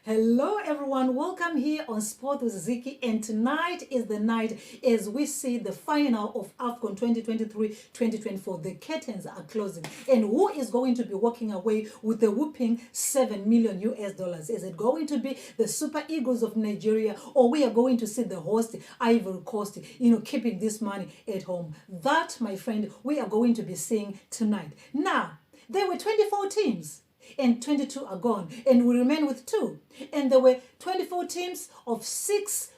Hello everyone, welcome here on Sport with Ziki, and tonight is the night as we see the final of AFCON 2023-2024. The curtains are closing, and who is going to be walking away with the whooping 7 million US dollars? Is it going to be the Super Eagles of Nigeria, or we are going to see the host Ivory Coast, keeping this money at home? That, my friend, we are going to be seeing tonight. Now, there were 24 teams and 22 are gone, and we remain with 2. And there were 24 teams of six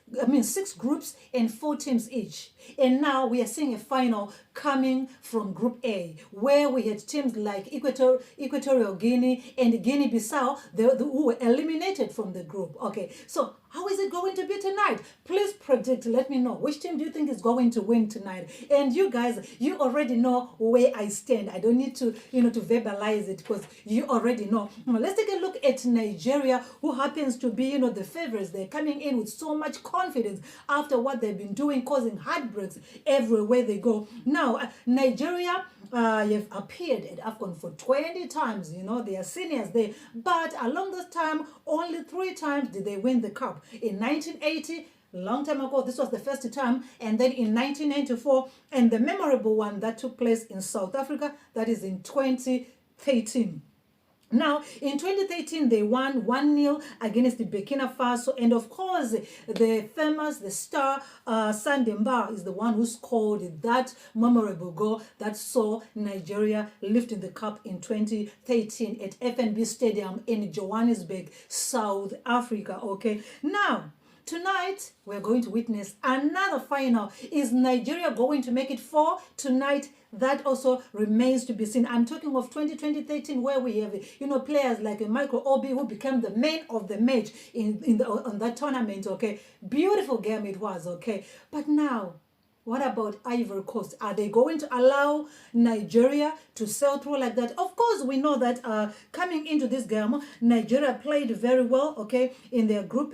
groups and 4 teams each. And now we are seeing a final coming from Group A, where we had teams like Equatorial Guinea and Guinea-Bissau, who were eliminated from the group. Okay, so how is it going to be tonight? Please predict, let me know. Which team do you think is going to win tonight? And you guys, you already know where I stand. I don't need to, to verbalize it because you already know. Now, let's take a look at Nigeria, who happens to be, the favorites. They're coming in with so much confidence after what they've been doing, causing heartbreaks everywhere they go. Now, Nigeria have appeared at AFCON for 20 times. They are seniors there. But along this time, only 3 times did they win the cup. In 1980, long time ago, this was the first time, and then in 1994, and the memorable one that took place in South Africa, that is in 2013. Now, in 2013, they won 1-0 against the Burkina Faso. And of course, the star, Sandemba is the one who scored that memorable goal that saw Nigeria lifting the cup in 2013 at FNB Stadium in Johannesburg, South Africa. Okay, now, tonight, we're going to witness another final. Is Nigeria going to make it 4 tonight? That also remains to be seen. I'm talking of 2013, where we have, players like Michael Obi, who became the man of the match on that tournament. Okay, beautiful game it was. Okay, but now, what about Ivory Coast? Are they going to allow Nigeria to sail through like that? Of course, we know that coming into this game, Nigeria played very well, okay? In their group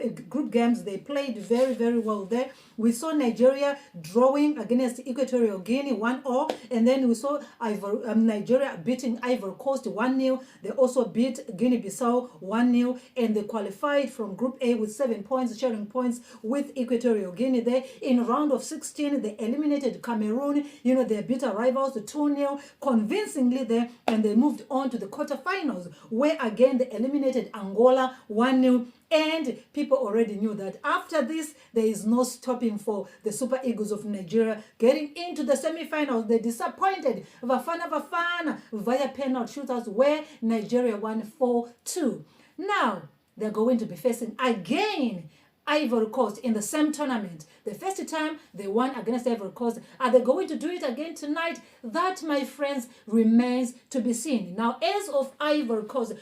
games, they played very, very well there. We saw Nigeria drawing against Equatorial Guinea 1-0, and then we saw Nigeria beating Ivory Coast 1-0. They also beat Guinea-Bissau 1-0, and they qualified from Group A with 7 points, sharing points with Equatorial Guinea there. In round of 16, they eliminated Cameroon. They beat their rivals 2-0 convincingly there, and they moved on to the quarterfinals, where again they eliminated Angola 1-0. And people already knew that after this, there is no stopping for the Super Eagles of Nigeria getting into the semifinals. They disappointed Bafana via penalty shootouts, where Nigeria won 4-2. Now, they're going to be facing again Ivory Coast in the same tournament. The first time they won against Ivory Coast. Are they going to do it again tonight? That, my friends, remains to be seen. Now, as of Ivory Coast,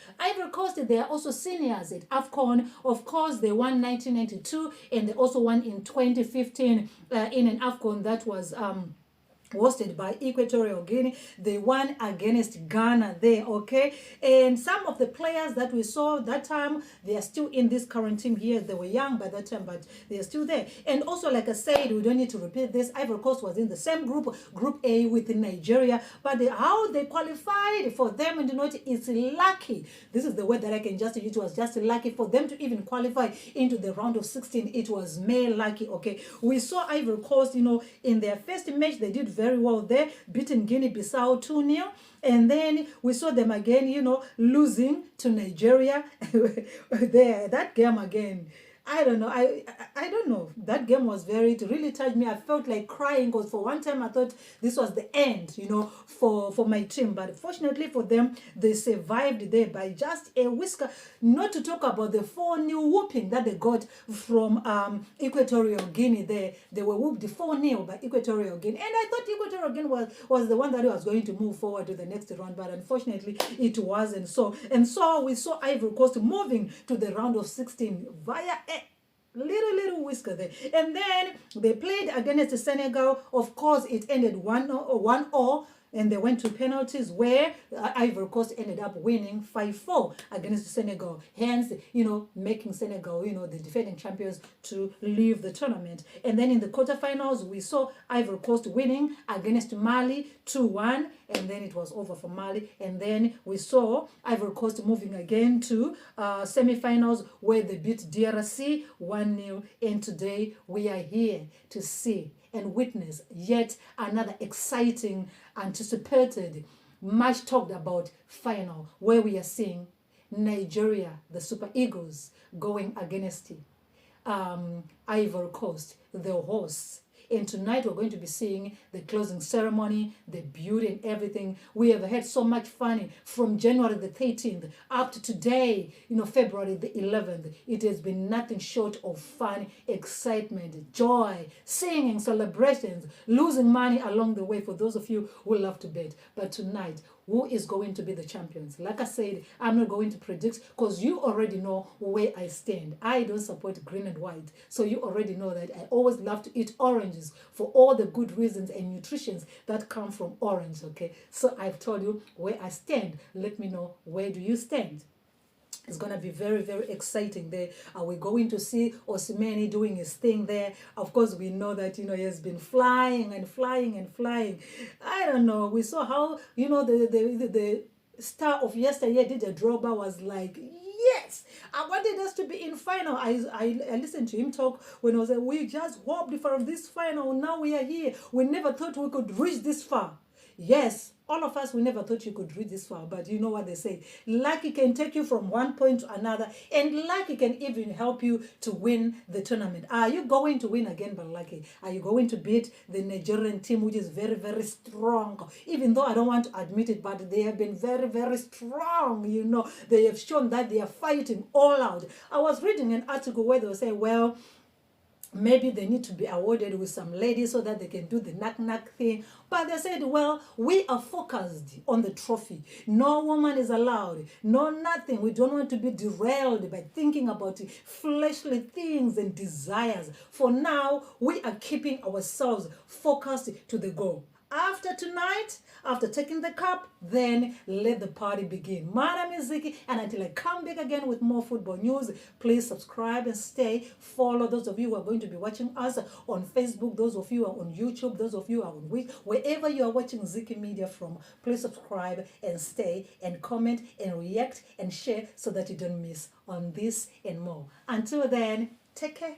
they are also seniors at AFCON. Of course, they won 1992, and they also won in 2015 in an AFCON that was hosted by Equatorial Guinea. They won against Ghana there, okay? And some of the players that we saw that time, they are still in this current team here. They were young by that time, but they are still there. And also, like I said, we don't need to repeat this. Ivory Coast was in the same group, Group A with Nigeria, but how they qualified for them, and it's lucky. This is the word that I can just use. It was just lucky for them to even qualify into the round of 16. It was mere lucky, okay? We saw Ivory Coast, in their first match, they did very well there, beating Guinea-Bissau 2-0. And then we saw them again, losing to Nigeria. There, that game again, I don't know. I don't know. That game was it really touched me. I felt like crying because for one time I thought this was the end, for my team. But fortunately for them, they survived there by just a whisker. Not to talk about the 4-0 whooping that they got from Equatorial Guinea there. They were whooped 4-0 by Equatorial Guinea. And I thought Equatorial Guinea was the one that was going to move forward to the next round. But unfortunately, it wasn't so. And so we saw Ivory Coast moving to the round of 16 via little whisker there. And then they played against Senegal. Of course, it ended 1-0. and they went to penalties where Ivory Coast ended up winning 5-4 against Senegal, hence, making Senegal, the defending champions, to leave the tournament. And then in the quarterfinals, we saw Ivory Coast winning against Mali 2-1, and then it was over for Mali. And then we saw Ivory Coast moving again to semifinals where they beat DRC 1-0. And today we are here to see and witness yet another exciting, anticipated, much talked about final where we are seeing Nigeria, the Super Eagles, going against Ivory Coast, the hosts. And tonight we're going to be seeing the closing ceremony, the beauty and everything. We have had so much fun from January the 13th up to today, February the 11th. It has been nothing short of fun, excitement, joy, singing, celebrations, losing money along the way for those of you who love to bet. But tonight, who is going to be the champions? Like I said, I'm not going to predict because you already know where I stand. I don't support green and white. So you already know that I always love to eat oranges for all the good reasons and nutritions that come from orange, okay? So I've told you where I stand. Let me know, where do you stand? It's going to be very, very exciting there. Are we going to see Osimhen doing his thing there? Of course, we know that, he has been flying and flying and flying. I don't know. We saw how, the star of yesteryear, Didier Drogba, was like, yes, I wanted us to be in final. I listened to him talk when I was like, we just hoped for this final. Now we are here. We never thought we could reach this far. Yes, all of us, we never thought you could reach this far, but you know what they say. Luck can take you from one point to another, and luck can even help you to win the tournament. Are you going to win again, Balaki? Are you going to beat the Nigerian team, which is very, very strong? Even though I don't want to admit it, but they have been very, very strong, They have shown that they are fighting all out. I was reading an article where they were saying, well, maybe they need to be awarded with some ladies so that they can do the knock-knock thing. But they said, well, we are focused on the trophy. No woman is allowed. No nothing. We don't want to be derailed by thinking about fleshly things and desires. For now, we are keeping ourselves focused to the goal. After tonight, after taking the cup, then let the party begin. My name is Ziki, and until I come back again with more football news, please subscribe and stay. Follow those of you who are going to be watching us on Facebook, those of you who are on YouTube, those of you who are on wherever you are watching Ziki Media from, please subscribe and stay and comment and react and share so that you don't miss on this and more. Until then, take care.